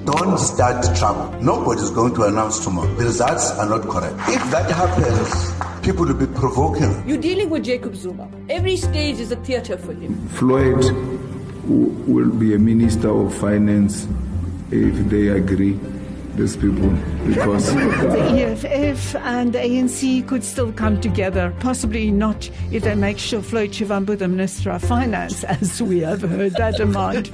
Don't start trouble. Nobody's going to announce tomorrow. The results are not correct. If that happens, people will be provoking. You're dealing with Jacob Zuma. Every stage is a theatre for him. Floyd will be a minister of finance if they agree, these people, because the EFF and the ANC could still come together, possibly not if they make sure Floyd Shivambu the Minister of Finance, as we have heard that demand.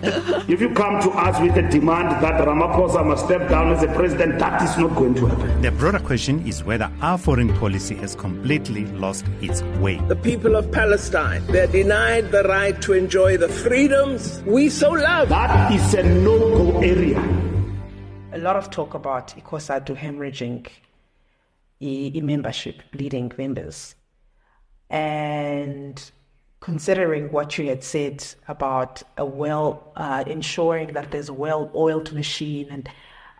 If you come to us with a demand that Ramaphosa must step down as a president, that is not going to happen. The broader question is whether our foreign policy has completely lost its way. The people of Palestine, they're denied the right to enjoy the freedoms we so love. That is a no-go area. A lot of talk about COSATU hemorrhaging membership, bleeding members. And considering what you had said about ensuring that there's a well-oiled machine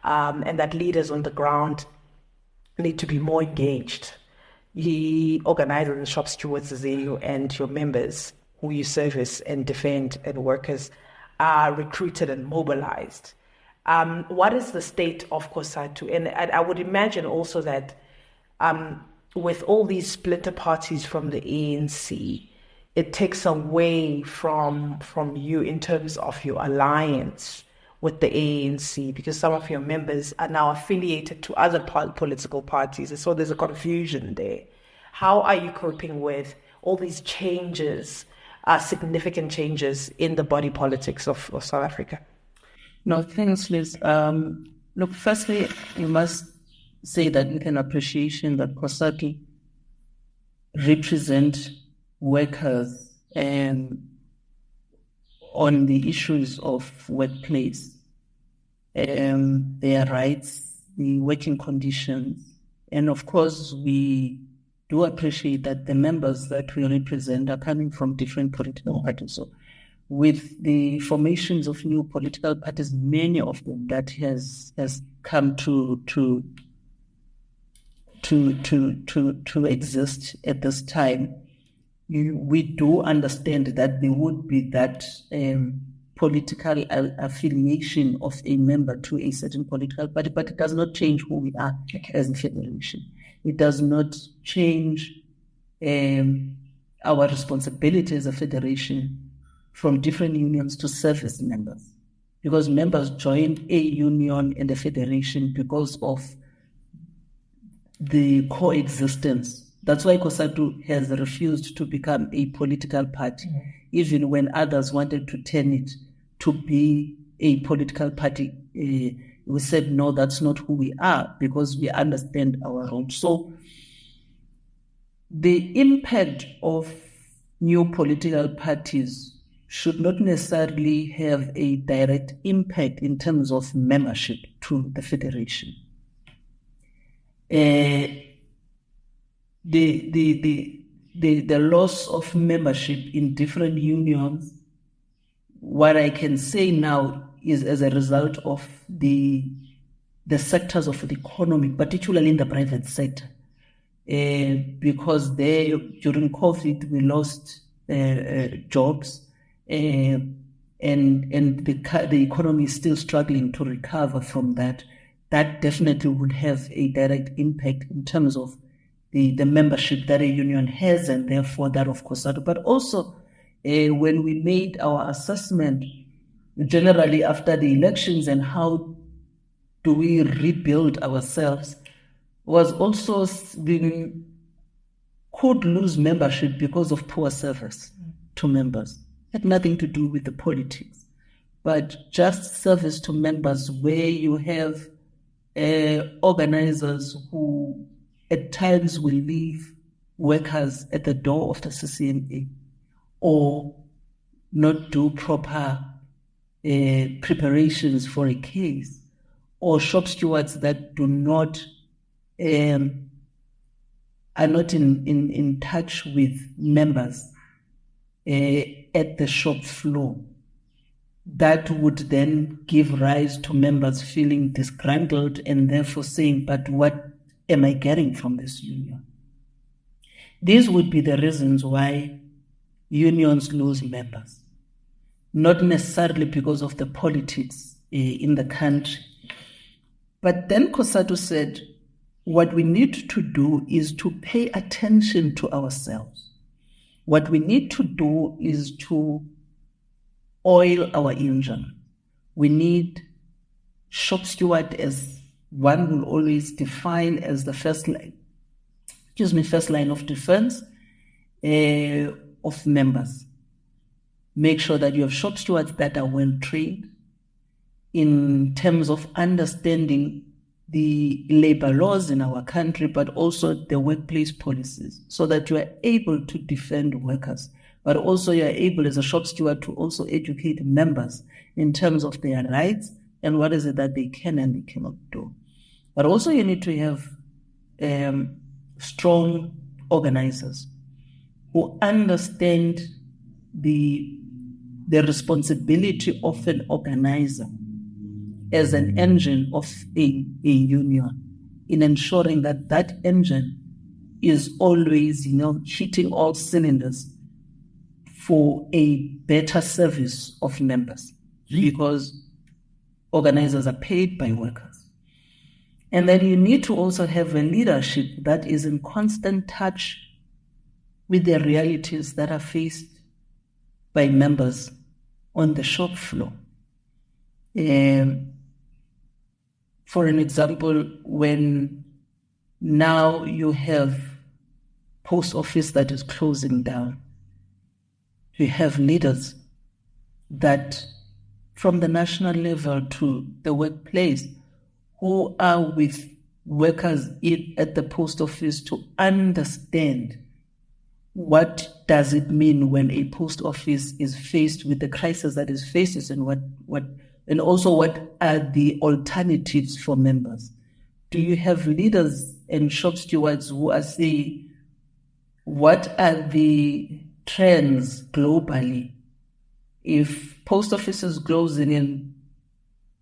and that leaders on the ground need to be more engaged. You organize the shop stewards as you and your members who you service and defend and workers are recruited and mobilized. What is the state of COSATU? And I would imagine also that with all these splinter parties from the ANC, it takes away from you in terms of your alliance with the ANC, because some of your members are now affiliated to other political parties. And so there's a confusion there. How are you coping with all these changes, significant changes in the body politics of South Africa? No, thanks, Liz. Look, firstly, you must say that with an appreciation that COSATU represent workers on the issues of workplace, their rights, the working conditions. And of course, we do appreciate that the members that we represent are coming from different political parties. So with the formations of new political parties, many of them that has come to exist at this time, we do understand that there would be that political affiliation of a member to a certain political party, but it does not change who we are as a federation. It does not change our responsibility as a federation from different unions to service members, because members join a union and a federation because of the coexistence. That's why COSATU has refused to become a political party, even when others wanted to turn it to be a political party. We said, no, that's not who we are, because we understand our role. So the impact of new political parties should not necessarily have a direct impact in terms of membership to the federation. The loss of membership in different unions, what I can say now is as a result of the sectors of the economy, particularly in the private sector, because during COVID we lost jobs. And the economy is still struggling to recover from that. That definitely would have a direct impact in terms of the membership that a union has, and therefore that of COSATU. But also, when we made our assessment, generally after the elections, and how do we rebuild ourselves, was also we could lose membership because of poor service to members. Had nothing to do with the politics, but just service to members, where you have organizers who at times will leave workers at the door of the CCMA, or not do proper preparations for a case, or shop stewards that do not are not in touch with members at the shop floor. That would then give rise to members feeling disgruntled and therefore saying, but what am I getting from this union? These would be the reasons why unions lose members. Not necessarily because of the politics in the country, But then COSATU said, what we need to do is to pay attention to ourselves. What we need to do is to oil our engine. We need shop steward, as one will always define as the first line of defense of members. Make sure that you have shop stewards that are well trained in terms of understanding the labor laws in our country, but also the workplace policies, so that you are able to defend workers, but also you are able as a shop steward to also educate members in terms of their rights and what is it that they can and they cannot do. But also you need to have strong organizers who understand the responsibility of an organizer as an engine of a union, in ensuring that that engine is always, hitting all cylinders for a better service of members, because organizers are paid by workers. And then you need to also have a leadership that is in constant touch with the realities that are faced by members on the shop floor. For an example, when now you have post office that is closing down, you have leaders that from the national level to the workplace who are with workers at the post office to understand what does it mean when a post office is faced with the crisis that it faces, and and also what are the alternatives for members. Do you have leaders and shop stewards who are saying, what are the trends globally? If post offices closing in,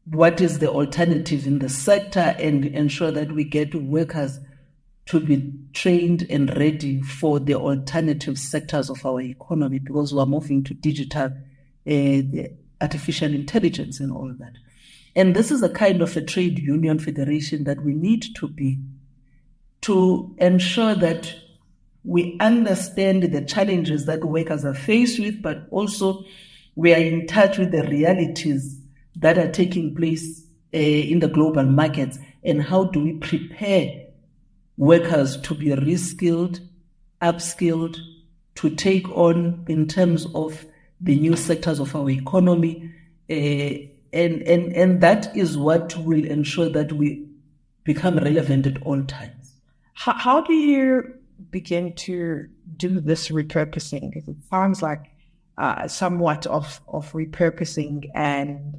what is the alternative in the sector, and ensure that we get workers to be trained and ready for the alternative sectors of our economy, because we are moving to digital, artificial intelligence and all of that. And this is a kind of a trade union federation that we need to be, to ensure that we understand the challenges that workers are faced with, but also we are in touch with the realities that are taking place in the global markets, and how do we prepare workers to be reskilled, upskilled, to take on in terms of the new sectors of our economy, and that is what will ensure that we become relevant at all times. How do you begin to do this repurposing? Because it sounds like somewhat of repurposing and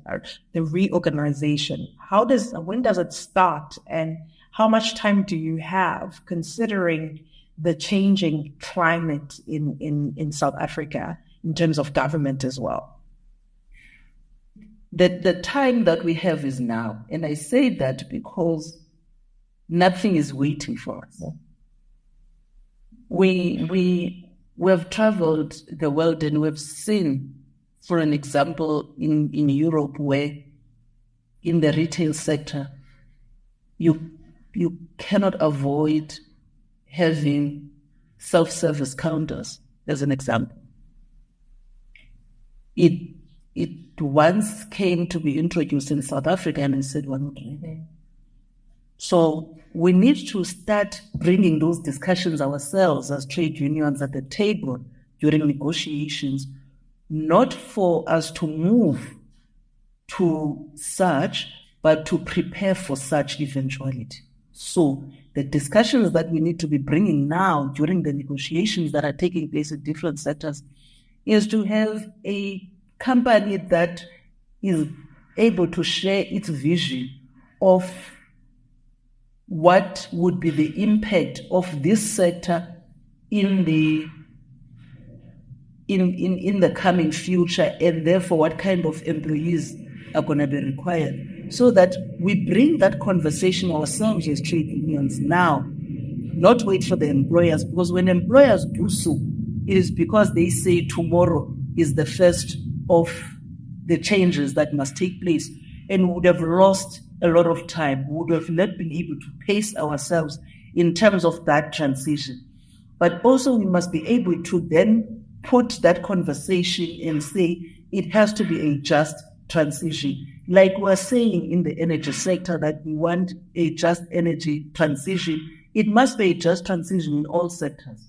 the reorganization. When does it start, and how much time do you have, considering the changing climate in South Africa in terms of government as well? The time that we have is now. And I say that because nothing is waiting for us. We have traveled the world, and we've seen, for an example, in Europe, where in the retail sector, you cannot avoid having self-service counters, as an example. It once came to be introduced in South Africa, and I said, we're not ready. So we need to start bringing those discussions ourselves as trade unions at the table during negotiations, not for us to move to such, but to prepare for such eventuality. So the discussions that we need to be bringing now during the negotiations that are taking place in different sectors is to have a company that is able to share its vision of what would be the impact of this sector in the coming future, and therefore what kind of employees are going to be required, so that we bring that conversation ourselves as trade unions now, not wait for the employers, because when employers do so, it is because they say tomorrow is the first of the changes that must take place. and we would have lost a lot of time. We would have not been able to pace ourselves in terms of that transition. But also we must be able to then put that conversation and say it has to be a just transition. Like we're saying in the energy sector that we want a just energy transition, it must be a just transition in all sectors.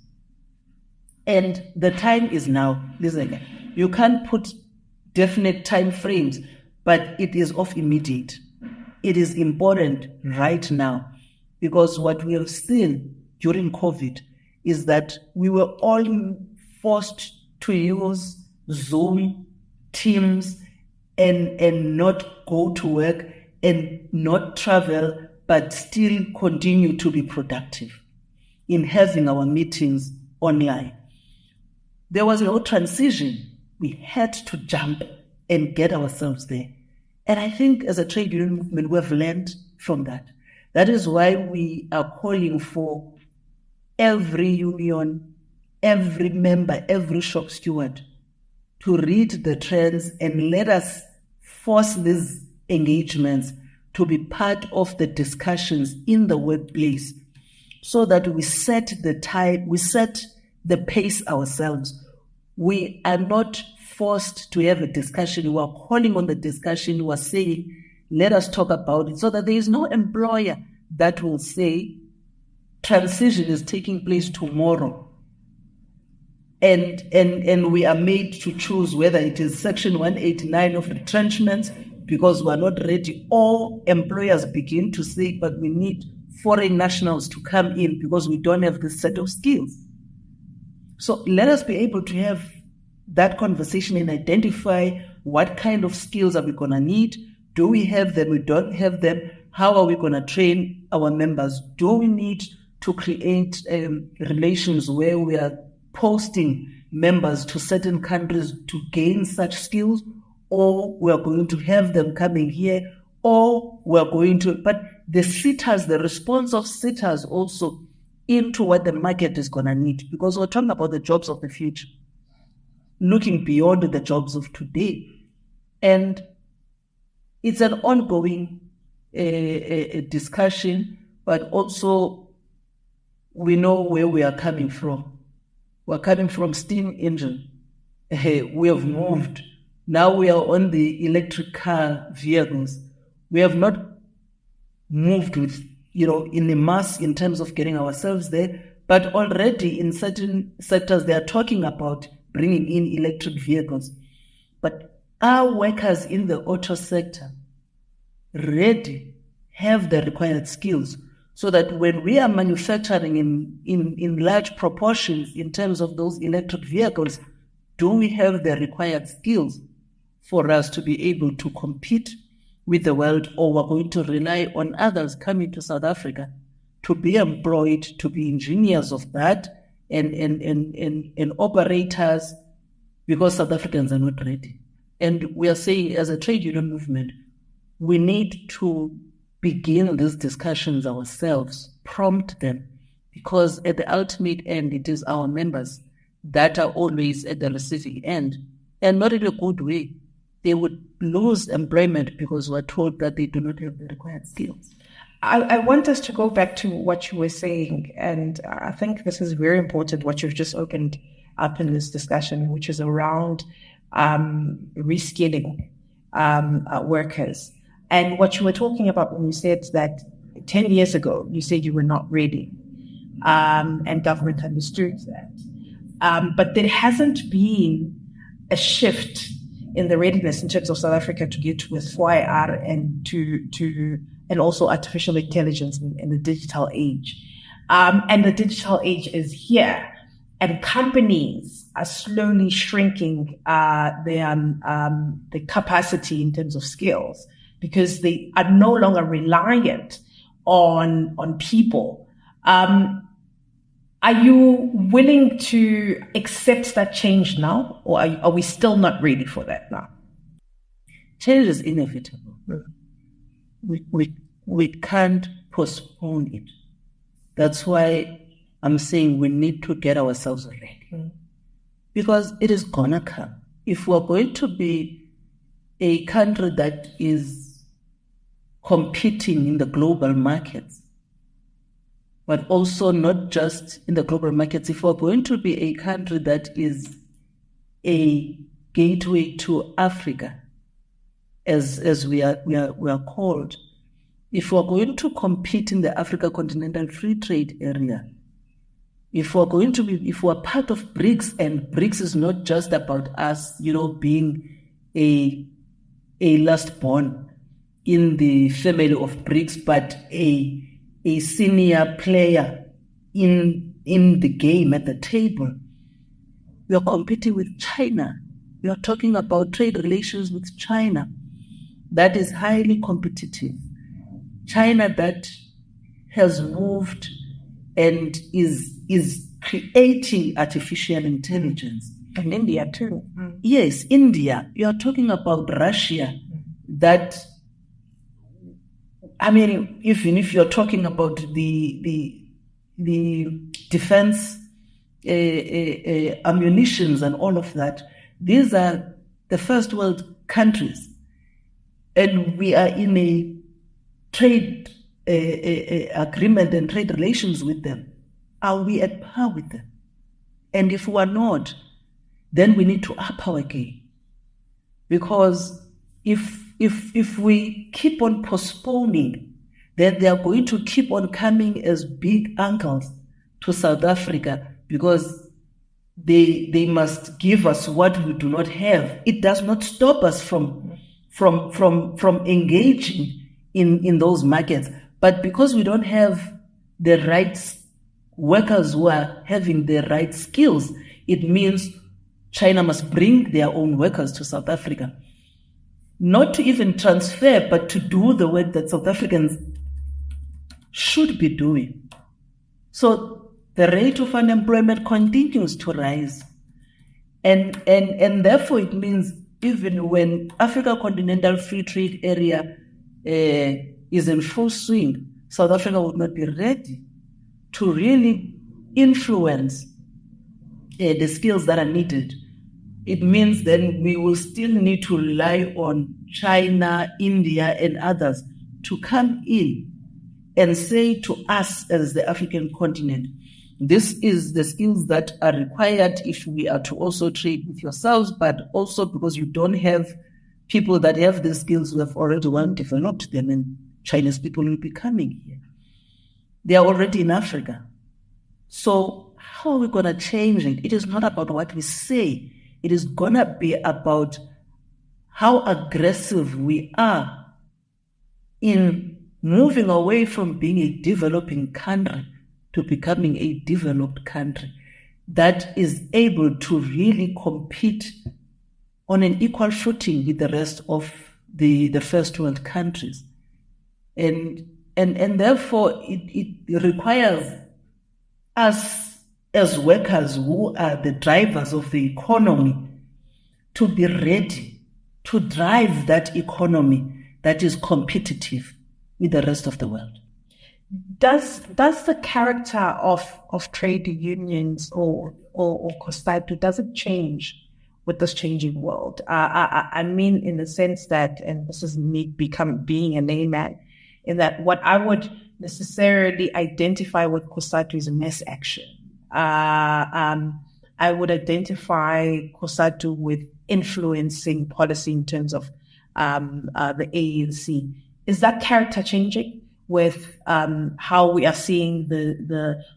And the time is now. Listen, you can't put definite time frames, but it is of immediate. It is important right now, because what we have seen during COVID is that we were all forced to use Zoom, Teams, and not go to work and not travel, but still continue to be productive in having our meetings online. There was no transition. We had to jump and get ourselves there. And I think as a trade union movement, we have learned from that. That is why we are calling for every union, every member, every shop steward to read the trends and let us force these engagements to be part of the discussions in the workplace, so that we set the time, we set the pace ourselves. We are not forced to have a discussion. We are calling on the discussion. We are saying, let us talk about it, so that there is no employer that will say transition is taking place tomorrow. And we are made to choose whether it is Section 189 of retrenchments because we are not ready, or employers begin to say, but we need foreign nationals to come in because we don't have this set of skills. So let us be able to have that conversation and identify what kind of skills are we going to need. Do we have them? We don't have them. How are we going to train our members? Do we need to create relations where we are posting members to certain countries to gain such skills, or we are going to have them coming here, or we are going to, but the sitters, the response of sitters also into what the market is going to need, because we're talking about the jobs of the future, looking beyond the jobs of today. And it's an ongoing discussion, but also we know where we are coming from. We're coming from steam engine. We have moved. Now we are on the electric car vehicles. We have not moved with, in the mass in terms of getting ourselves there, but already in certain sectors they are talking about bringing in electric vehicles. But our workers in the auto sector ready have the required skills, so that when we are manufacturing in large proportions in terms of those electric vehicles, do we have the required skills for us to be able to compete with the world, or we're going to rely on others coming to South Africa to be employed, to be engineers of that and operators, because South Africans are not ready. And we are saying, as a trade union movement, we need to begin these discussions ourselves, prompt them, because at the ultimate end, it is our members that are always at the receiving end, and not in a good way. They would lose employment because we're told that they do not have the required skills. I want us to go back to what you were saying, and I think this is very important, what you've just opened up in this discussion, which is around reskilling workers. And what you were talking about when you said that 10 years ago, you said you were not ready, and government understood that. But there hasn't been a shift in the readiness in terms of South Africa to get with 4IR and and also artificial intelligence in the digital age. And the digital age is here, and companies are slowly shrinking the capacity in terms of skills, because they are no longer reliant on people. Are you willing to accept that change now, or are we still not ready for that now? Change is inevitable. We can't postpone it. That's why I'm saying we need to get ourselves ready, because it is gonna come. If we're going to be a country that is competing in the global markets, but also not just in the global markets. If we're going to be a country that is a gateway to Africa, as we are called, if we're going to compete in the Africa Continental Free Trade Area, if we're part of BRICS, and BRICS is not just about us, being a last born in the family of BRICS, but a senior player in the game at the table. We are competing with China. We are talking about trade relations with China. That is highly competitive. China that has moved and is creating artificial intelligence. And India too. Yes, India. You are talking about Russia that, even if you're talking about the defense ammunitions and all of that, these are the first world countries. And we are in a trade agreement and trade relations with them. Are we at par with them? And if we are not, then we need to up our game. Because if we keep on postponing, then they are going to keep on coming as big uncles to South Africa because they must give us what we do not have. It does not stop us from engaging in those markets. But because we don't have the right workers who are having the right skills, it means China must bring their own workers to South Africa. Not to even transfer, but to do the work that South Africans should be doing. So the rate of unemployment continues to rise. And therefore it means even when Africa Continental Free Trade Area is in full swing, South Africa would not be ready to really influence the skills that are needed. It means then we will still need to rely on China, India, and others to come in and say to us as the African continent, this is the skills that are required if we are to also trade with yourselves, but also because you don't have people that have the skills who have already developed them, and Chinese people will be coming here. They are already in Africa. So how are we going to change it? It is not about what we say. It is going to be about how aggressive we are in moving away from being a developing country to becoming a developed country that is able to really compete on an equal footing with the rest of the first world countries. And therefore it requires us as workers who are the drivers of the economy to be ready to drive that economy that is competitive with the rest of the world. Does the character of trade unions or COSATU, does it change with this changing world? I mean, in the sense that, and this is me being a layman, in that what I would necessarily identify with COSATU is mass action. I would identify COSATU with influencing policy in terms of the ANC. Is that character changing with how we are seeing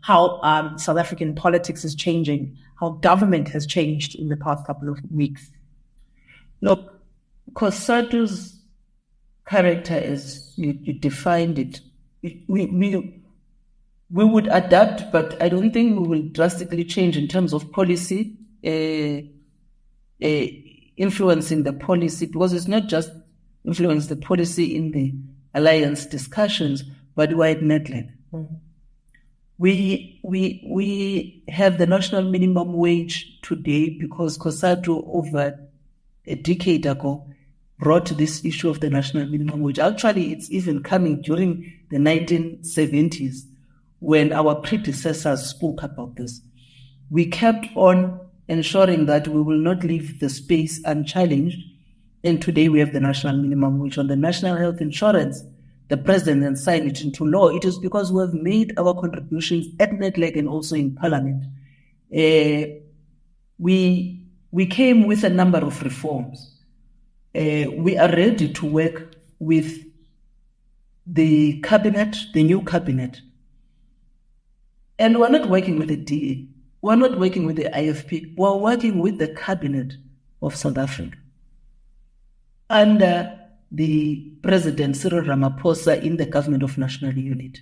how South African politics is changing, how government has changed in the past couple of weeks? Look, COSATU's character, as you defined it, we would adapt, but I don't think we will drastically change in terms of policy, influencing the policy, because it's not just influence the policy in the alliance discussions, but wide network. Mm-hmm. We have the national minimum wage today because COSATU over a decade ago brought this issue of the national minimum wage. Actually, it's even coming during the 1970s when our predecessors spoke about this. We kept on ensuring that we will not leave the space unchallenged. And today we have the national minimum wage. On the national health insurance, the president and sign it into law. It is because we have made our contributions at NEDLAC and also in Parliament. We came with a number of reforms. We are ready to work with the cabinet, the new cabinet. And we're not working with the DA. We're not working with the IFP. We're working with the cabinet of South Africa. Under the President Cyril Ramaphosa in the Government of National Unity.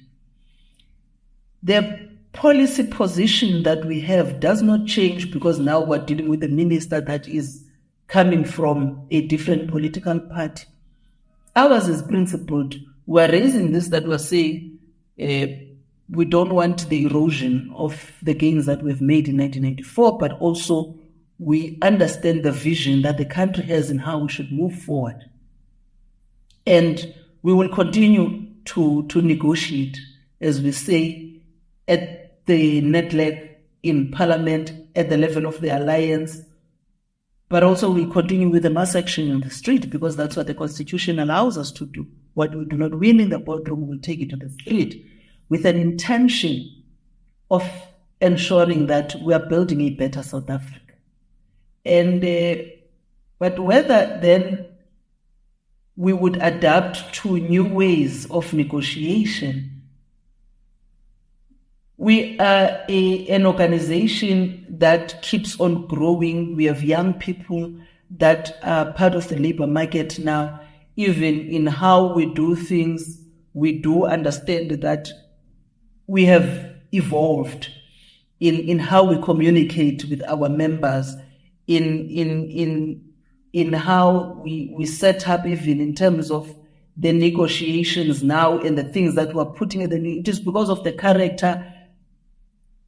The policy position that we have does not change because now we're dealing with a minister that is coming from a different political party. Ours is principled. We're raising this that we're saying we don't want the erosion of the gains that we've made in 1994, but also we understand the vision that the country has and how we should move forward. And we will continue to negotiate, as we say, at the NEDLAC, in Parliament, at the level of the Alliance, but also we continue with the mass action in the street because that's what the Constitution allows us to do. What we do not win in the boardroom, we'll take it to the street with an intention of ensuring that we are building a better South Africa. And but whether then we would adapt to new ways of negotiation. We are an organization that keeps on growing. We have young people that are part of the labor market now. Even in how we do things, we do understand that we have evolved in how we communicate with our members, in how we set up, even in terms of the negotiations now and the things that we're putting in it is because of the character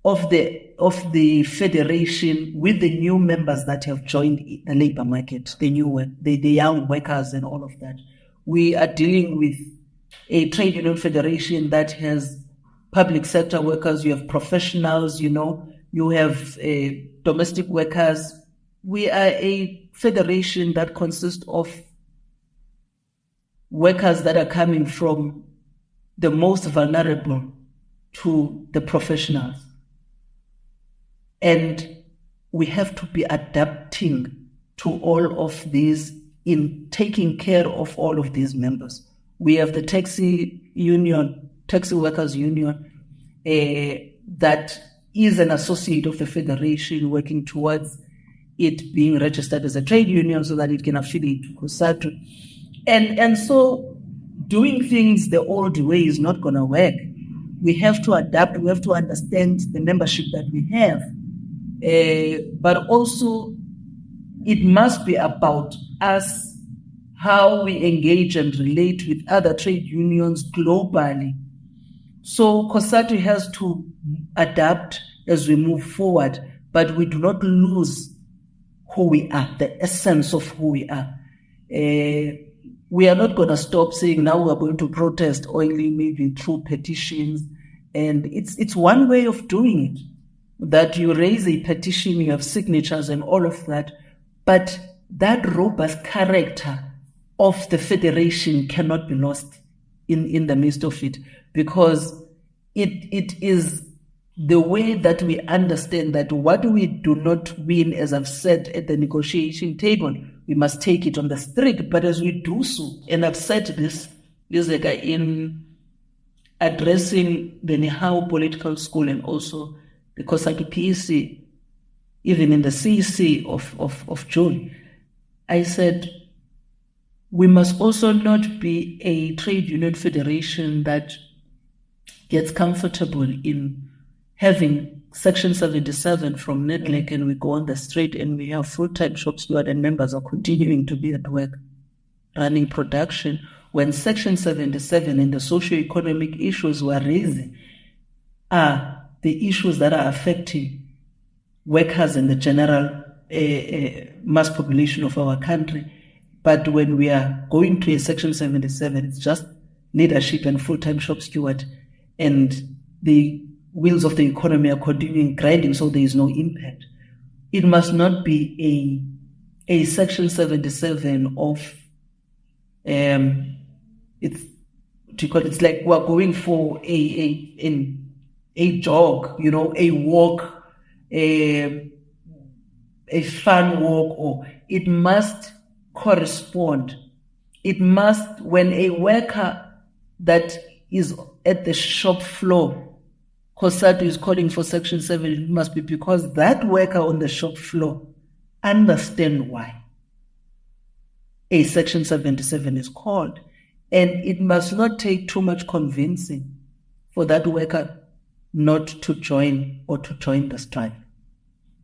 of the federation with the new members that have joined the labor market, the young workers and all of that. We are dealing with a trade union federation that has public sector workers, you have professionals, you have domestic workers. We are a federation that consists of workers that are coming from the most vulnerable to the professionals. And we have to be adapting to all of these in taking care of all of these members. We have the taxi workers union, that is an associate of the federation working towards it being registered as a trade union so that it can affiliate to COSATU. And so doing things the old way is not going to work. We have to adapt. We have to understand the membership that we have. But also it must be about us, how we engage and relate with other trade unions globally. So COSATU has to adapt as we move forward, but we do not lose who we are, the essence of who we are. We are not going to stop saying now we are going to protest only maybe through petitions. And it's one way of doing it, that you raise a petition, you have signatures and all of that, but that robust character of the federation cannot be lost in the midst of it, because it is the way that we understand that what we do not win, as I've said, at the negotiation table, we must take it on the street. But as we do so, and I've said this, Lizeka, in addressing the Nihau Political School and also the COSATU PC, even in the CEC of June, I said, we must also not be a trade union federation that gets comfortable in having Section 77 from NEDLAC and we go on the street and we have full-time shop steward and members are continuing to be at work running production, when Section 77 and the socio-economic issues we're raising are the issues that are affecting workers and the general mass population of our country. But when we are going to a Section 77, it's just leadership and full-time shop steward, and the wheels of the economy are continuing grinding, so there is no impact. It must not be a Section 77 of it's do you call it? It's like we're going for a jog, a walk, a fun walk, or it must correspond. It must, when a worker that is at the shop floor, COSATU is calling for Section 7, it must be because that worker on the shop floor understand why a Section 77 is called. And it must not take too much convincing for that worker not to join or to join the strike.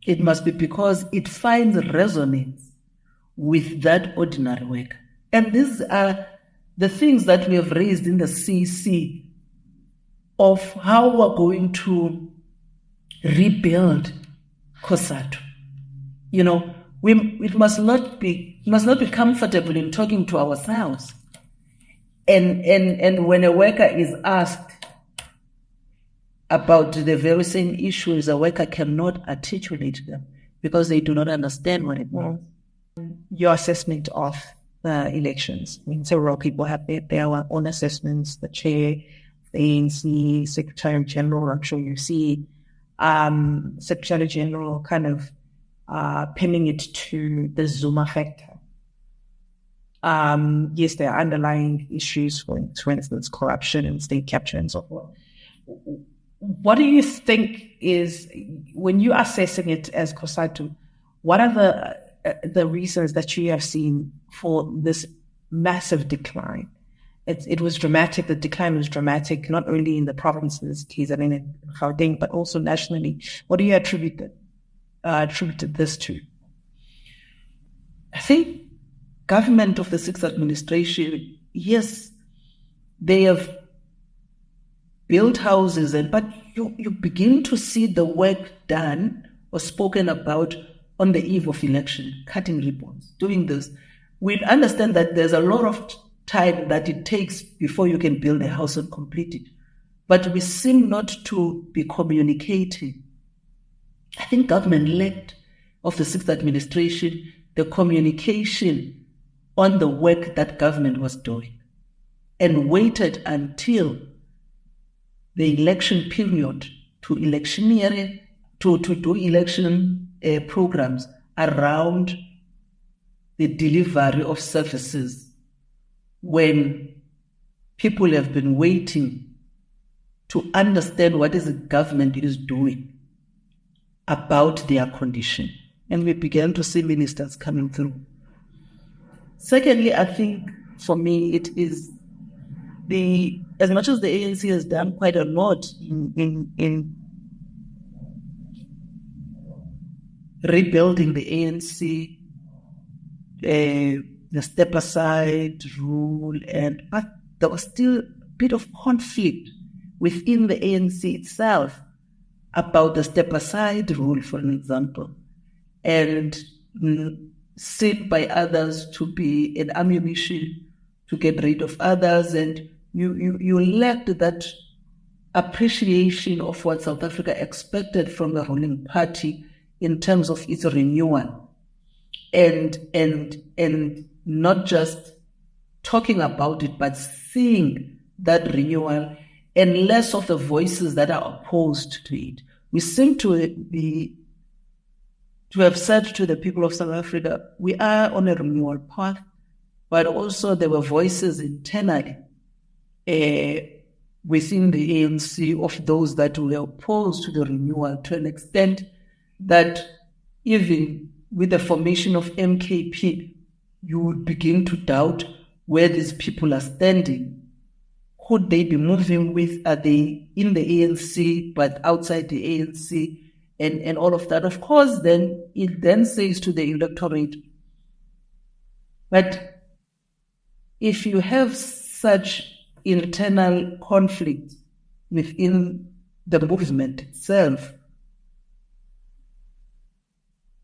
It must be because it finds resonance with that ordinary worker. And these are the things that we have raised in the CC of how we're going to rebuild COSATU. We must not be comfortable in talking to ourselves. And when a worker is asked about the very same issues, a worker cannot articulate them because they do not understand what it means. Your assessment of the elections. Several people have their own assessments. The chair, the ANC, Secretary General, I'm sure you see, Secretary General kind of pinning it to the Zuma factor. Yes, there are underlying issues, for instance, corruption and state capture and so forth. What do you think is, when you're assessing it as COSATU, what are the reasons that you have seen for this massive decline? It was dramatic. The decline was dramatic, not only in the provinces, KZN and Gauteng, but also nationally. What do you attribute this to? I think government of the sixth administration, yes, they have built houses, but you begin to see the work done or spoken about on the eve of election, cutting ribbons, doing this. We understand that there's a lot of time that it takes before you can build a house and complete it. But we seem not to be communicating. I think government lacked of the sixth administration the communication on the work that government was doing, and waited until the election period to electioneer, to do election programs around the delivery of services, when people have been waiting to understand what is the government is doing about their condition. And we began to see ministers coming through. Secondly, I think for me it is as much as the ANC has done quite a lot in rebuilding the ANC, the step aside rule, but there was still a bit of conflict within the ANC itself about the step aside rule, for an example, and seen by others to be an ammunition to get rid of others, and you lacked that appreciation of what South Africa expected from the ruling party in terms of its renewal, and not just talking about it, but seeing that renewal, and less of the voices that are opposed to it. We seem to have said to the people of South Africa, we are on a renewal path, but also there were voices internally within the ANC of those that were opposed to the renewal, to an extent that even with the formation of MKP, you would begin to doubt where these people are standing. Could they be moving with, are they in the ANC but outside the ANC, and all of that? Of course, then it then says to the electorate, but if you have such internal conflict within the movement itself,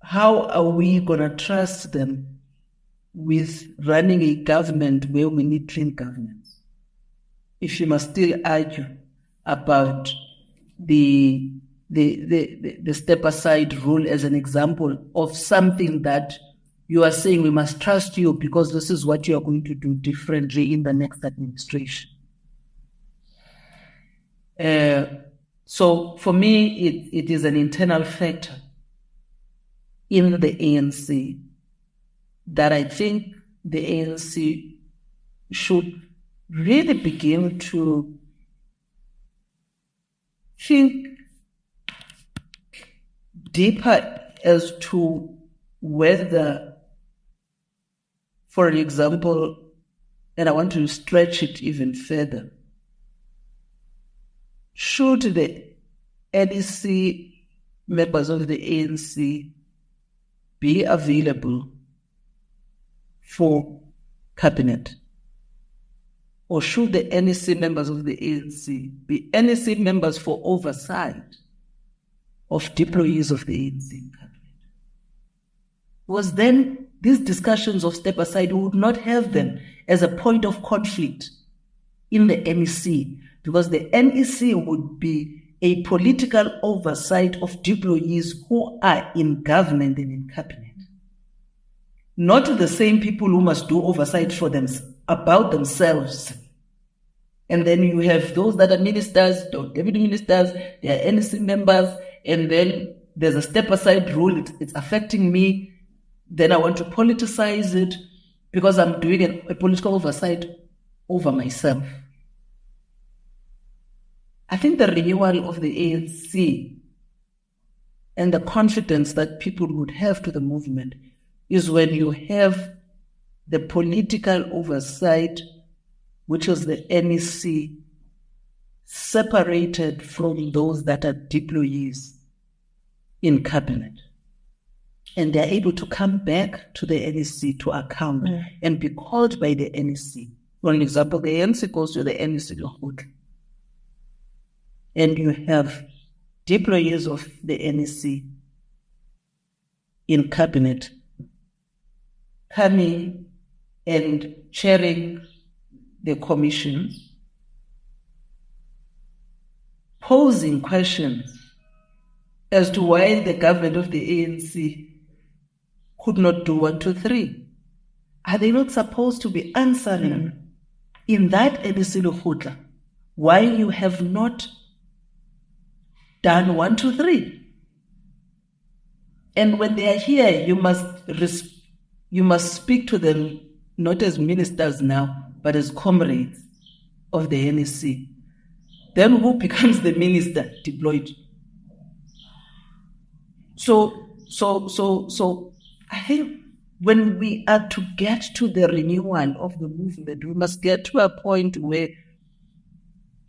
how are we going to trust them with running a government where we need clean governance? If you must still argue about the step aside rule as an example of something that you are saying we must trust you because this is what you are going to do differently in the next administration. So for me, it is an internal factor in the ANC that I think the ANC should really begin to think deeper as to whether, for example, and I want to stretch it even further, should the NEC members of the ANC be available for cabinet? Or should the NEC members of the ANC be NEC members for oversight of deployees of the ANC cabinet? Was then these discussions of step aside, we would not have them as a point of conflict in the NEC, because the NEC would be a political oversight of deployees who are in government and in cabinet. Not the same people who must do oversight for them about themselves. And then you have those that are ministers, or deputy ministers, they are NEC members, and then there's a step aside rule, it's affecting me. Then I want to politicize it because I'm doing a political oversight over myself. I think the renewal of the ANC and the confidence that people would have to the movement is when you have the political oversight, which is the NEC, separated from those that are deployees in cabinet. And they're able to come back to the NEC to account and be called by the NEC. For example, the ANC goes to the NEC and you have deployees of the NEC in cabinet coming and chairing the commission, posing questions as to why the government of the ANC could not do 1, 2, 3. Are they not supposed to be answering in that NEC why you have not done 1, 2, 3? And when they are here, you must speak to them not as ministers now, but as comrades of the NEC. Then who becomes the minister deployed? So I think when we are to get to the renewal of the movement, we must get to a point where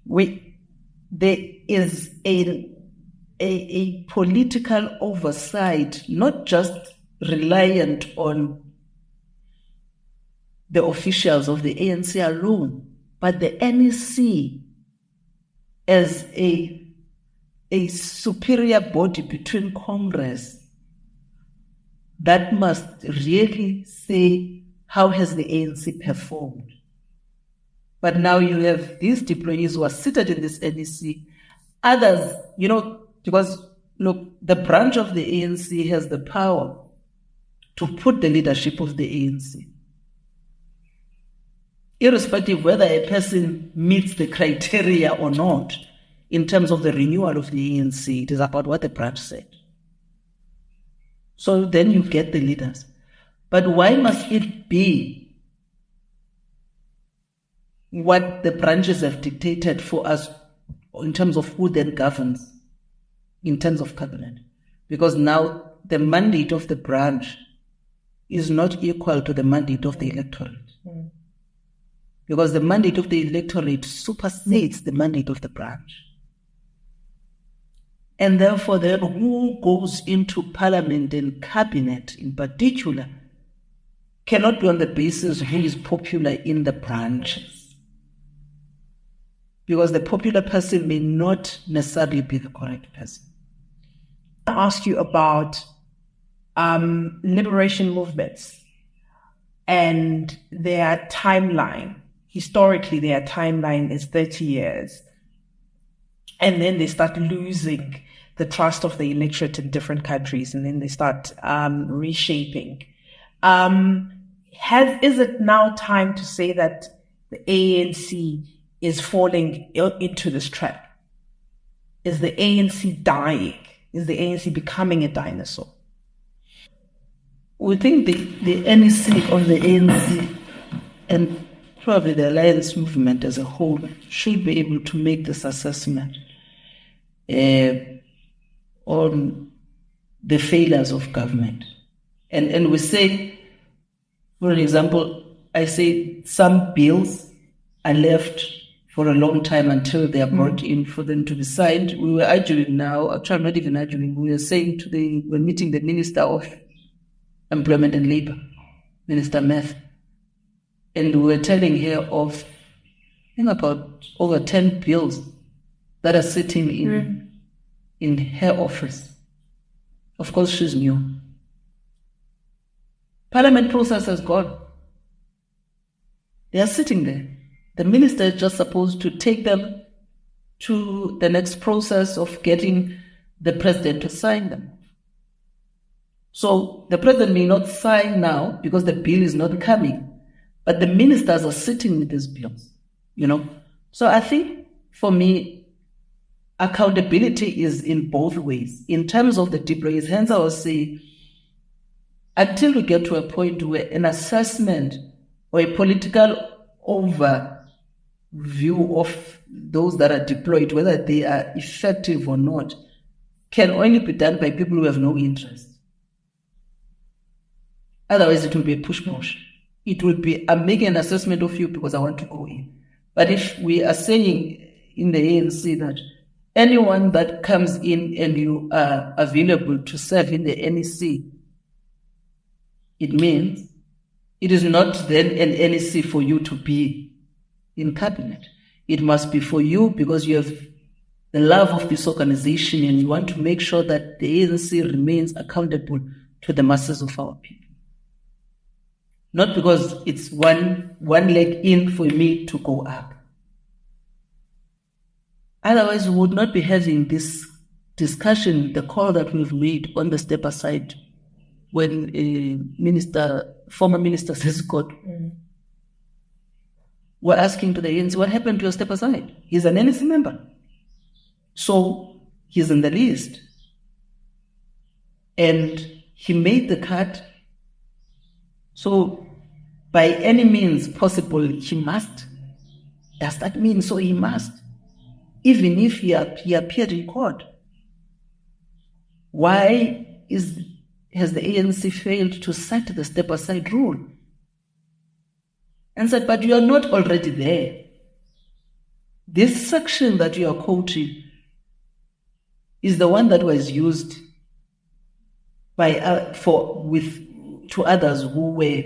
there is a political oversight, not just reliant on the officials of the ANC alone, but the NEC as a superior body between Congress that must really say, how has the ANC performed? But now you have these deployees who are seated in this NEC. Others, because look, the branch of the ANC has the power to put the leadership of the ANC. Irrespective of whether a person meets the criteria or not, in terms of the renewal of the ANC, it is about what the branch said. So then you get the leaders. But why must it be what the branches have dictated for us in terms of who then governs in terms of cabinet? Because now the mandate of the branch is not equal to the mandate of the electorate. Because the mandate of the electorate supersedes the mandate of the branch. And therefore, then who goes into parliament and cabinet in particular cannot be on the basis who is popular in the branches. Because the popular person may not necessarily be the correct person. I ask you about liberation movements and their timeline. Historically, their timeline is 30 years. And then they start losing the trust of the electorate in different countries, and then they start reshaping. Is it now time to say that the ANC is falling into this trap? Is the ANC dying? Is the ANC becoming a dinosaur? We think the NEC or the ANC and probably the alliance movement as a whole should be able to make this assessment on the failures of government. And we say, for example, I say some bills are left for a long time until they are brought in for them to be signed. We were arguing now, actually not even arguing, we were saying we're meeting the Minister of Employment and Labour, Minister Meth, and we were telling her of, I think, about over 10 bills that are sitting in her office. Of course, she's new. Parliament process has gone. They are sitting there. The minister is just supposed to take them to the next process of getting the president to sign them. So the president may not sign now because the bill is not coming, but the ministers are sitting with these bills, So I think for me, accountability is in both ways. In terms of the deploys, hence I was saying, until we get to a point where an assessment or a political overview of those that are deployed, whether they are effective or not, can only be done by people who have no interest. Otherwise, it will be a push-push. It will be, I'm making an assessment of you because I want to go in. But if we are saying in the ANC that anyone that comes in and you are available to serve in the NEC, it means it is not then an NEC for you to be in cabinet. It must be for you because you have the love of this organization and you want to make sure that the ANC remains accountable to the masses of our people. Not because it's one leg in for me to go up. Otherwise, we would not be having this discussion, the call that we've made on the step aside when former minister Zingiswa were asking to the ANC, what happened to your step aside? He's an NEC member. So he's in the list. And he made the cut. So by any means possible, he must. Does that mean so he must? Even if he appeared in court. Why has the ANC failed to set the step-aside rule? And said, but you are not already there. This section that you are quoting is the one that was used to others who were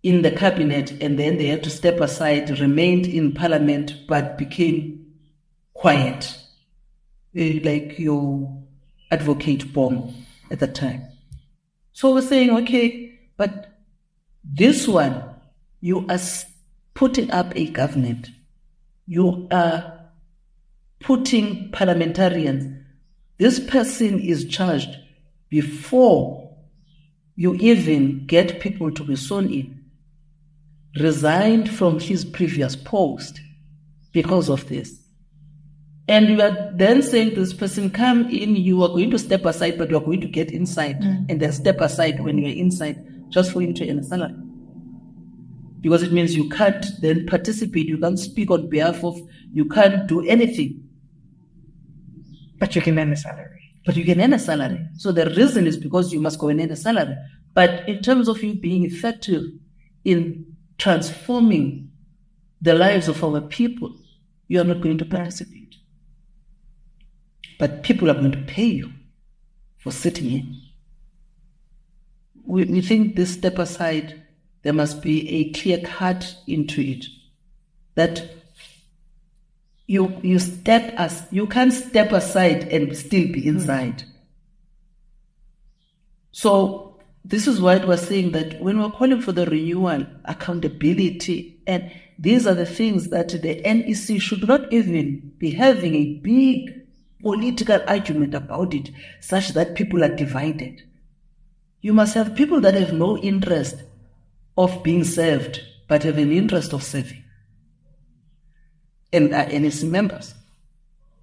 in the cabinet and then they had to step aside, remained in parliament, but became quiet, like your advocate Bong at the time. So we're saying, okay, but this one, you are putting up a government. You are putting parliamentarians. This person is charged before you even get people to be sworn in, resigned from his previous post because of this. And you are then saying to this person, come in, you are going to step aside, but you are going to get inside. And then step aside when you are inside, just for him to earn a salary. Because it means you can't then participate, you can't speak on behalf of, you can't do anything. But you can earn a salary. So the reason is because you must go and earn a salary. But in terms of you being effective in transforming the lives of our people, you are not going to participate. But people are going to pay you for sitting in. We think this step aside, there must be a clear cut into it. That you can't step aside and still be inside. So this is why we're saying that when we're calling for the renewal, accountability, and these are the things that the NEC should not even be having a big political argument about it, such that people are divided. You must have people that have no interest of being served, but have an interest of serving, and are NEC members.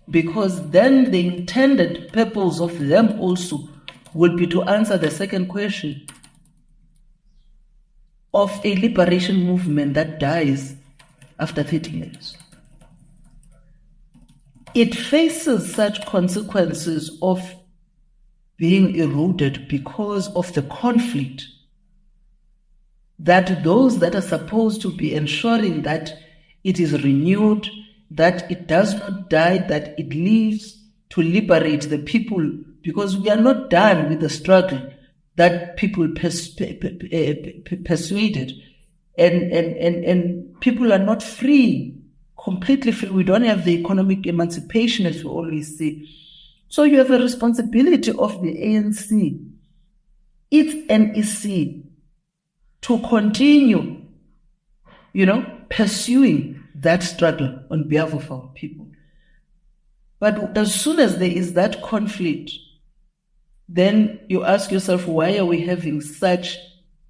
because then the intended purpose of them also will be to answer the second question of a liberation movement that dies after 30 years. It faces such consequences of being eroded because of the conflict that those that are supposed to be ensuring that it is renewed, that it does not die, that it lives to liberate the people, because we are not done with the struggle that people persuaded, and people are not free, completely free. We don't have the economic emancipation, as we always say. So you have a responsibility of the ANC, its NEC, to continue, pursuing that struggle on behalf of our people. But as soon as there is that conflict, then you ask yourself, why are we having such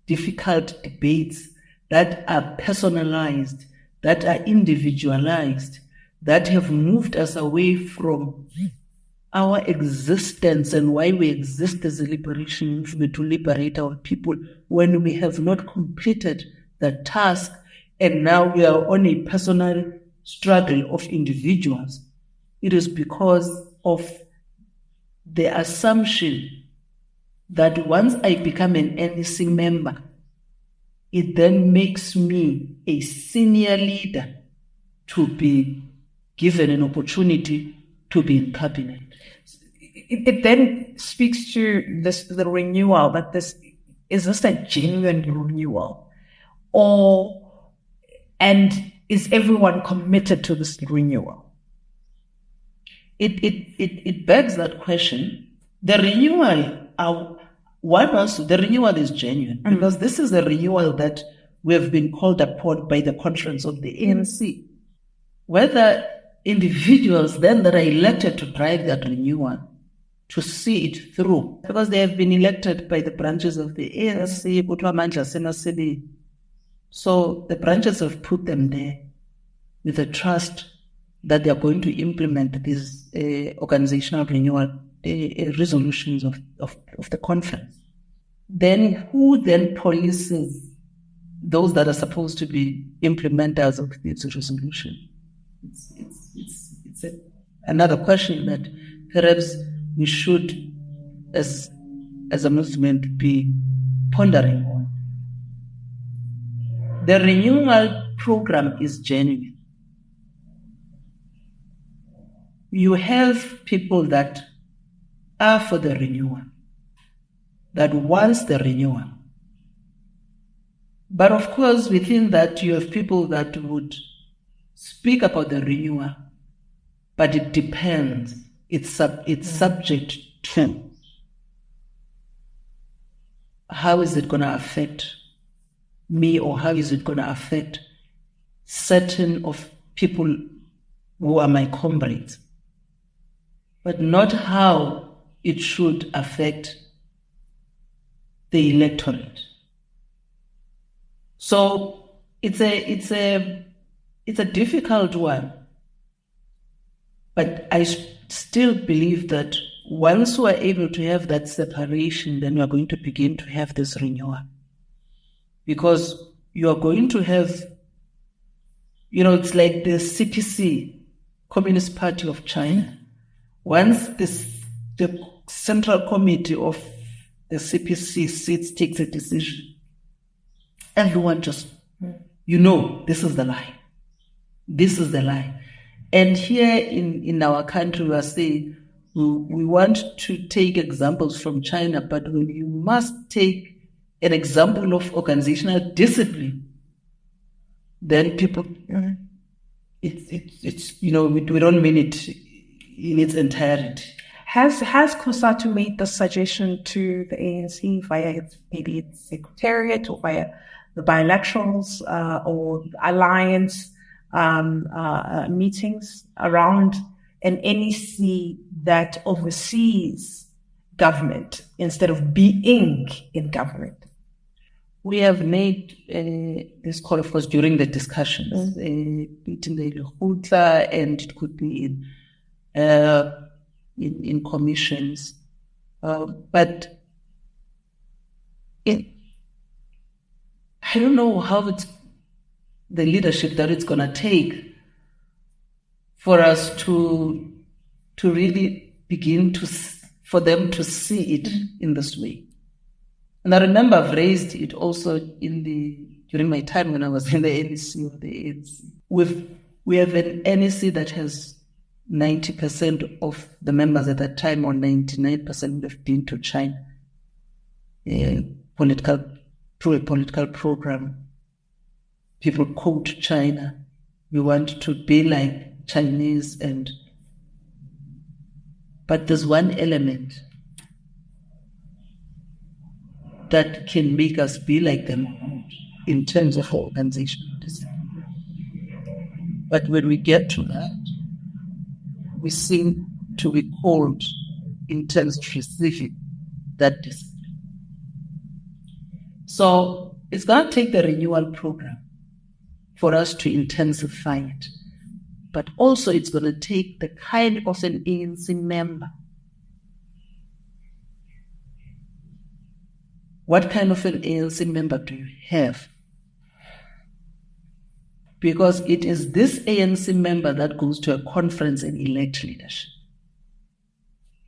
difficult debates that are personalized, that are individualized, that have moved us away from our existence and why we exist as a liberation movement, to liberate our people, when we have not completed the task and now we are on a personal struggle of individuals? It is because of the assumption that once I become an NEC member, it then makes me a senior leader to be given an opportunity to be in cabinet. It then speaks to the renewal, that this is this a genuine renewal, and is everyone committed to this renewal? It begs that question. The renewal, the renewal is genuine, because this is the renewal that we have been called upon by the conference of the ANC. Whether individuals then that are elected to drive that renewal, to see it through, because they have been elected by the branches of the ANC, so the branches have put them there with the trust that they are going to implement these organizational renewal resolutions of the conference. Then who then polices those that are supposed to be implementers of this resolution? It's another question that perhaps we should, as a movement, be pondering on. The renewal program is genuine. You have people that are for the renewal, that wants the renewal. But of course, within that, you have people that would speak about the renewal, but it depends. It's subject to how is it going to affect me, or how is it going to affect certain of people who are my comrades, but not how it should affect the electorate. So it's a difficult one, but I still believe that once we are able to have that separation, then we are going to begin to have this renewal, because you are going to have, it's like the CPC, Communist Party of China. Once the Central Committee of the CPC sits, takes a decision, everyone just, this is the line. This is the line. And here in our country, we are saying we want to take examples from China, but when you must take an example of organizational discipline, then people, we don't mean it in its entirety. Has COSATU made the suggestion to the ANC via maybe its secretariat, or via the bilaterals or alliance meetings around an NEC that oversees government instead of being in government? We have made this call, of course, during the discussions, between the Lehutla, and it could be in in commissions. But I don't know how the leadership that it's going to take for us to really begin for them to see it in this way. And I remember I've raised it also during my time when I was in the NEC or the ANC. We have an NEC that has 90% of the members at that time, or 99%, have been to China through a political program. People quote China. We want to be like Chinese, but there's one element that can make us be like them in terms of organizational design. But when we get to that, we seem to be called in terms of receiving that discipline. So it's going to take the renewal program for us to intensify it. But also it's going to take the kind of an ANC member. What kind of an ANC member do you have? Because it is this ANC member that goes to a conference and elect leadership.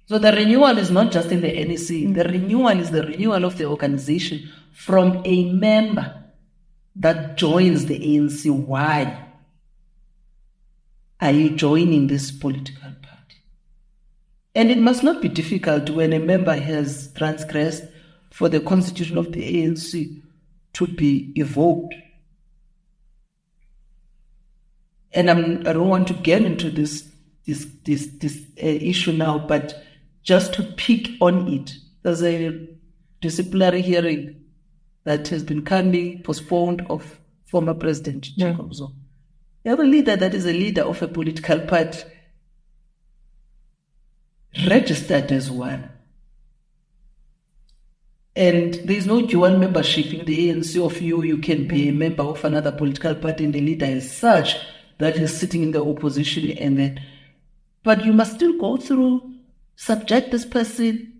So the renewal is not just in the NEC. The renewal is the renewal of the organization from a member that joins the ANC. Why are you joining this political party? And it must not be difficult when a member has transgressed for the constitution of the ANC to be evoked. And I don't want to get into this issue now, but just to pick on it, there's a disciplinary hearing that has been kindly postponed of former President Jacob Zuma. You have a leader that is a leader of a political party, registered as one. And there is no dual membership in the ANC of you can be a member of another political party and the leader is such that is sitting in the opposition, but you must still go through, subject this person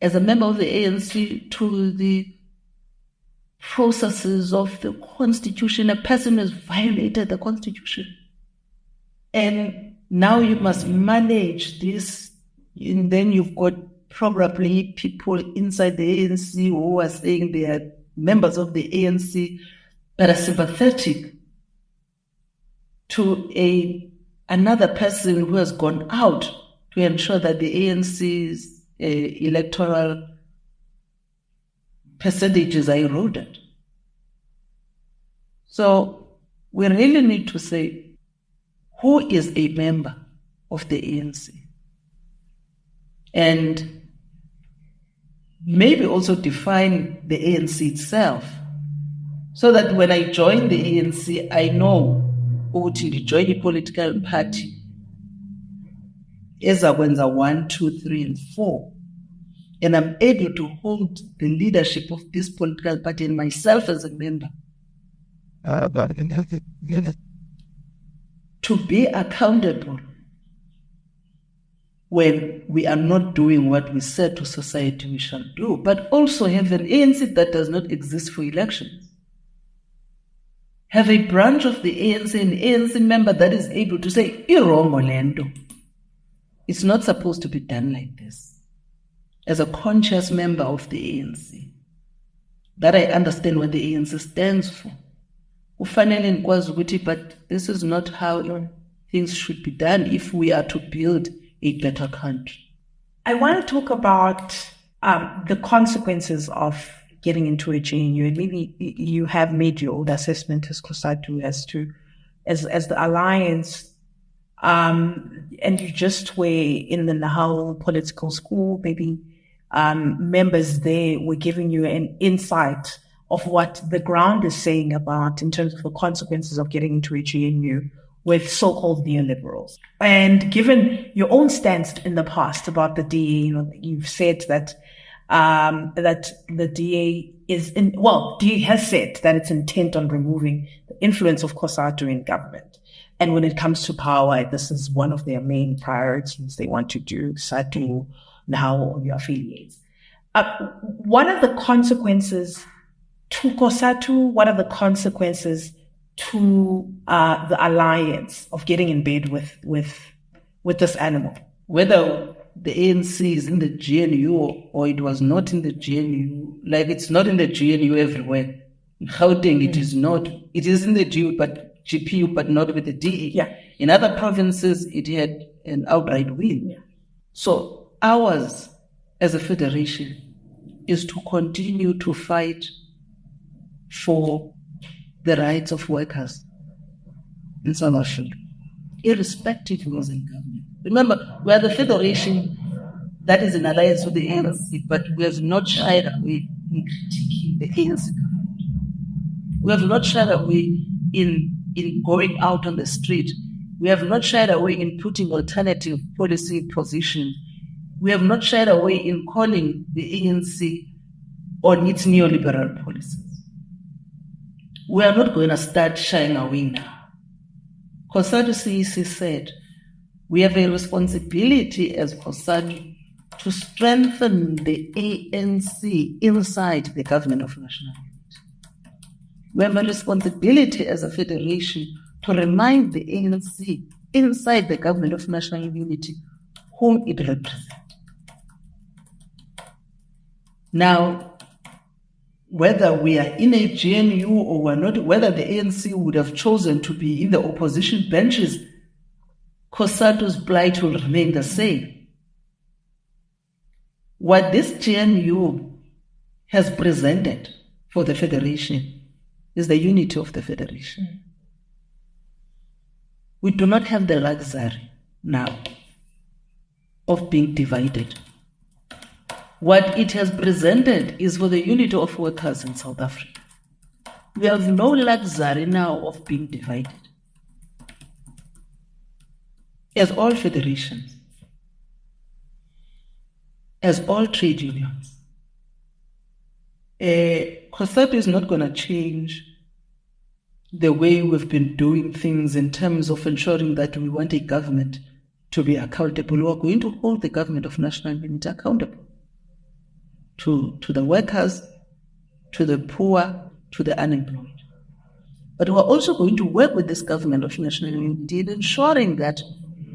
as a member of the ANC to the processes of the Constitution. A person has violated the Constitution. And now you must manage this, and then you've got probably people inside the ANC who are saying they are members of the ANC that are sympathetic to another person who has gone out to ensure that the ANC's electoral percentages are eroded. So we really need to say, who is a member of the ANC? And maybe also define the ANC itself, so that when I join the ANC, I know to join a political party ezakwenza 1, 2, 3, and 4, and I'm able to hold the leadership of this political party and myself as a member to be accountable when we are not doing what we said to society we shall do, but also have an ANC that does not exist for elections. Have a branch of the ANC, an ANC member that is able to say, "Wrong, Orlando. It's not supposed to be done like this." As a conscious member of the ANC, that I understand what the ANC stands for. But this is not how things should be done if we are to build a better country. I want to talk about the consequences of getting into a GNU. And maybe you have made your own assessment as COSATU as the alliance, and you just were in the Nahal political school. Maybe members there were giving you an insight of what the ground is saying about in terms of the consequences of getting into a GNU with so-called neoliberals. And given your own stance in the past about the DA, you've said that the DA DA has said that it's intent on removing the influence of COSATU in government. And when it comes to power, this is one of their main priorities. They want to do COSATU now on your affiliates. What are the consequences to COSATU? What are the consequences to the alliance of getting in bed with this animal? Whether the ANC is in the GNU or it was not in the GNU, like it's not in the GNU everywhere. In Gauteng, it is not. It is in the GPU, but not with the DA. Yeah. In other provinces, it had an outright win. Yeah. So ours, as a federation, is to continue to fight for the rights of workers in South Africa, irrespective of who's in government. Remember, we are the federation that is in alliance with the ANC, but we have not shied away in critiquing the ANC government. We have not shied away in going out on the street. We have not shied away in putting alternative policy position. We have not shied away in calling the ANC on its neoliberal policies. We are not going to start shying away now. COSATU CEC said, we have a responsibility as COSATU to strengthen the ANC inside the government of national unity. We have a responsibility as a federation to remind the ANC inside the government of national unity whom it represents. Now, whether we are in a GNU or we're not, whether the ANC would have chosen to be in the opposition benches, COSATU's plight will remain the same. What this GNU has presented for the federation is the unity of the federation. We do not have the luxury now of being divided. What it has presented is for the unity of workers in South Africa. We have no luxury now of being divided. As all federations, as all trade unions, COSATU is not going to change the way we've been doing things in terms of ensuring that we want a government to be accountable. We are going to hold the government of national unity accountable to the workers, to the poor, to the unemployed. But we're also going to work with this government of national unity in ensuring that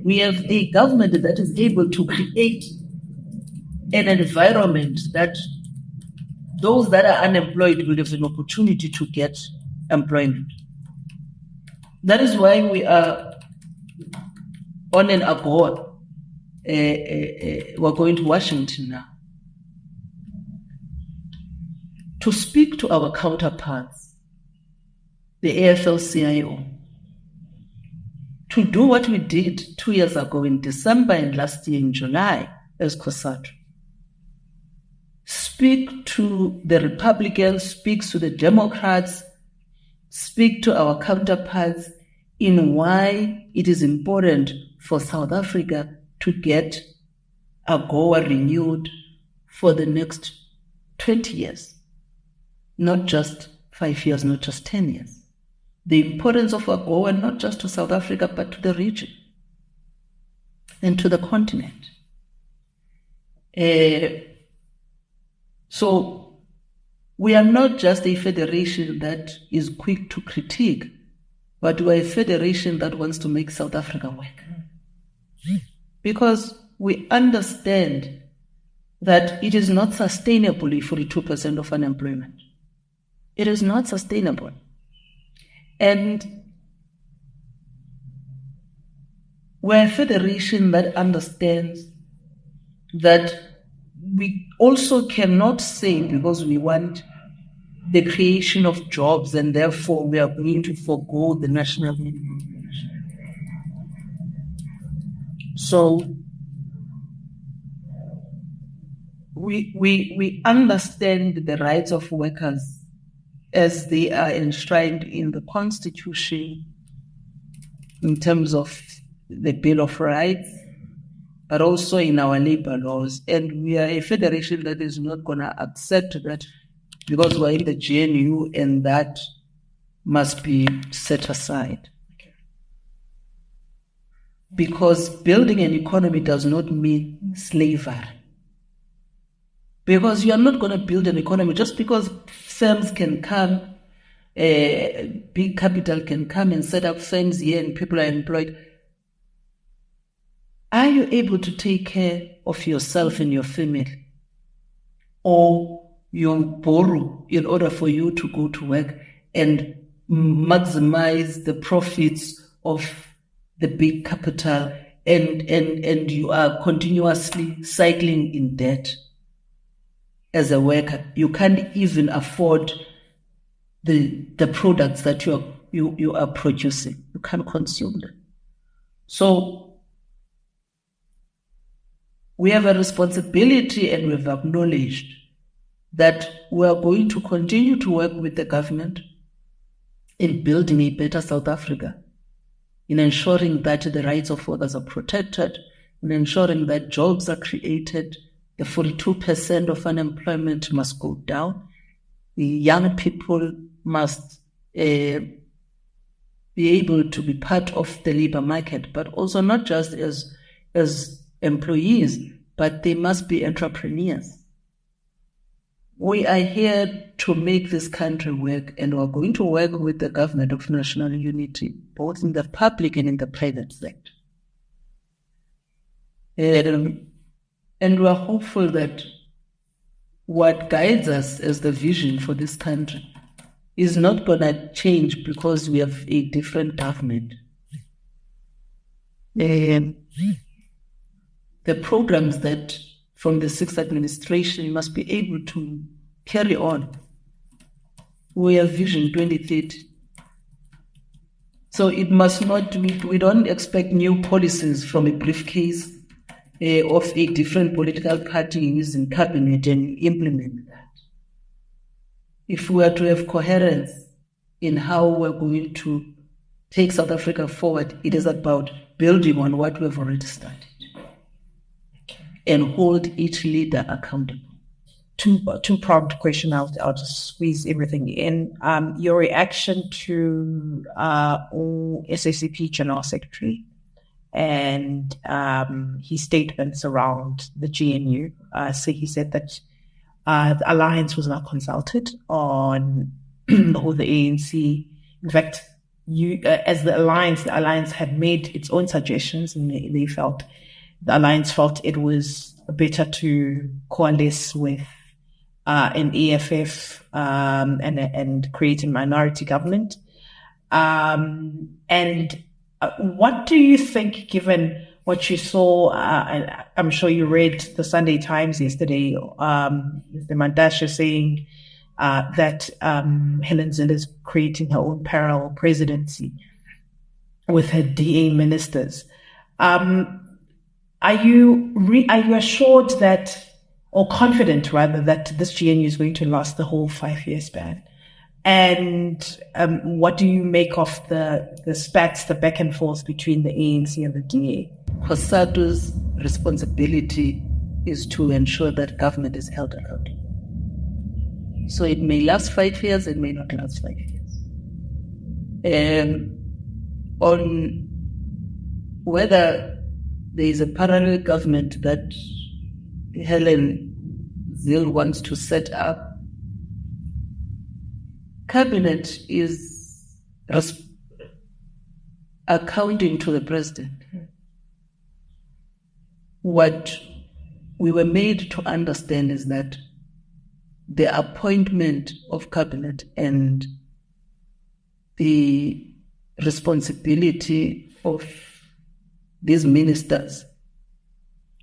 we have a government that is able to create an environment that those that are unemployed will have an opportunity to get employment. That is why we are on an AGOA. We're going to Washington now to speak to our counterparts, the AFL-CIO, to do what we did 2 years ago in December and last year in July as COSATU. Speak to the Republicans, speak to the Democrats, speak to our counterparts in why it is important for South Africa to get AGOA renewed for the next 20 years. Not just 5 years, not just 10 years. The importance of AGOA not just to South Africa, but to the region and to the continent. So we are not just a federation that is quick to critique, but we are a federation that wants to make South Africa work. Because we understand that it is not sustainable for 42% of unemployment. It is not sustainable. And we're a federation that understands that we also cannot say because we want the creation of jobs and therefore we are going to forego the national minimum. So we understand the rights of workers as they are enshrined in the Constitution in terms of the Bill of Rights, but also in our labor laws. And we are a federation that is not going to accept that because we're in the GNU and that must be set aside. Because building an economy does not mean slavery. Because you are not going to build an economy just because firms can come, big capital can come and set up firms here and people are employed. Are you able to take care of yourself and your family? Or you borrow in order for you to go to work and maximize the profits of the big capital, and you are continuously cycling in debt as a worker? You can't even afford the products that you are producing. You can't consume them. So we have a responsibility, and we've acknowledged that we are going to continue to work with the government in building a better South Africa, in ensuring that the rights of workers are protected, in ensuring that jobs are created. The 42% of unemployment must go down. The young people must be able to be part of the labor market, but also not just as employees, but they must be entrepreneurs. We are here to make this country work, and we're going to work with the government of national unity, both in the public and in the private sector. And we're hopeful that what guides us as the vision for this country is not going to change because we have a different government. The programs that from the sixth administration must be able to carry on. We have Vision 2030. So it must not, we don't expect new policies from a briefcase of a different political party using cabinet and implement that. If we are to have coherence in how we're going to take South Africa forward, it is about building on what we've already started and hold each leader accountable. Two-pronged question. I'll just squeeze everything in. Your reaction to SACP General Secretary and his statements around the GNU. So he said that the alliance was not consulted on or the ANC. In fact, as the alliance had made its own suggestions, and the alliance felt it was better to coalesce with an EFF and create a minority government. And what do you think, given what you saw? I'm sure you read the Sunday Times yesterday, the Mandasha saying that Helen Zille is creating her own parallel presidency with her DA ministers. Are you assured that, or confident rather, that this GNU is going to last the whole 5-year span? And what do you make of the spats, the back and forth between the ANC and the DA? COSATU's responsibility is to ensure that government is held accountable. So it may last 5 years, it may not last 5 years. On whether there is a parallel government that Helen Zille wants to set up, Cabinet is accounting to the president. What we were made to understand is that the appointment of cabinet and the responsibility of these ministers,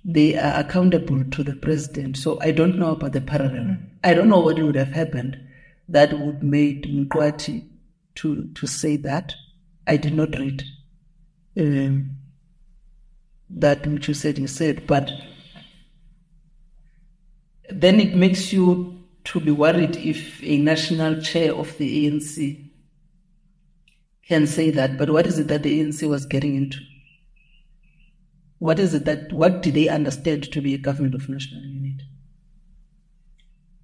they are accountable to the president. So I don't know about the parallel. I don't know what would have happened that would make Mkwati to say that. I did not read that which you said, but then it makes you to be worried if a national chair of the ANC can say that. But what is it that the ANC was getting into? What did they understand to be a government of national unity?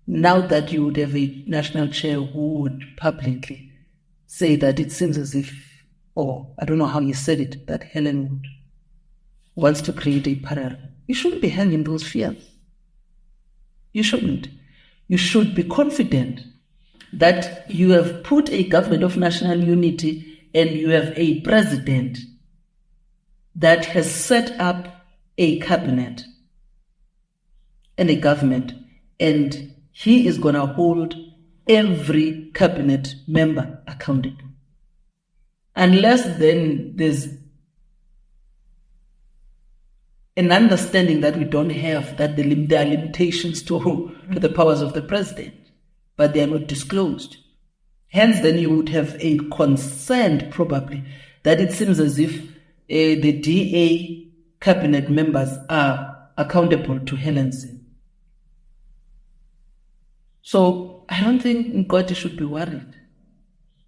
Now that you would have a national chair who would publicly say that it seems as if, or I don't know how you said it, that Helen would wants to create a parallel. You shouldn't be hanging those fears. You shouldn't. You should be confident that you have put a government of national unity and you have a president that has set up a cabinet and a government, and he is going to hold every cabinet member accountable. Unless then there's an understanding that we don't have, that there are limitations to the powers of the president, but they are not disclosed. Hence, then you would have a concern, probably, that it seems as if the DA cabinet members are accountable to Helen Zille. So I don't think Nkoti should be worried.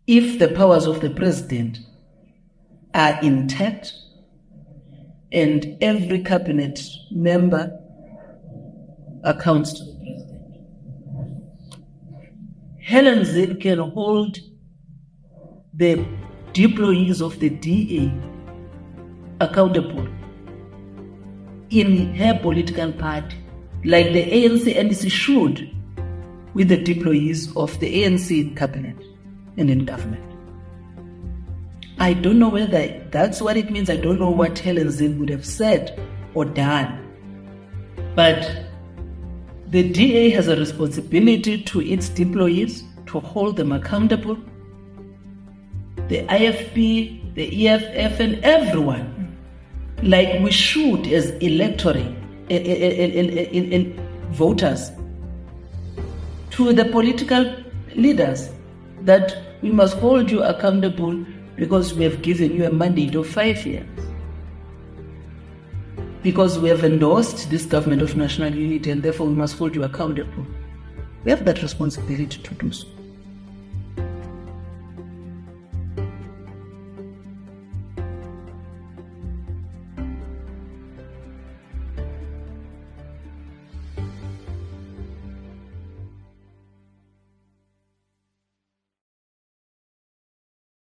If the powers of the president are intact and every cabinet member accounts to the president, Helen Zille can hold the employees of the DA accountable in her political party, like the ANC NDC should with the employees of the ANC cabinet and in government. I don't know whether that's what it means. I don't know what Helen Zille would have said or done. But the DA has a responsibility to its employees to hold them accountable. The IFP, the EFF, and everyone, like we should as electorate voters, to the political leaders, that we must hold you accountable because we have given you a mandate of 5 years. Because we have endorsed this government of national unity and therefore we must hold you accountable. We have that responsibility to do so.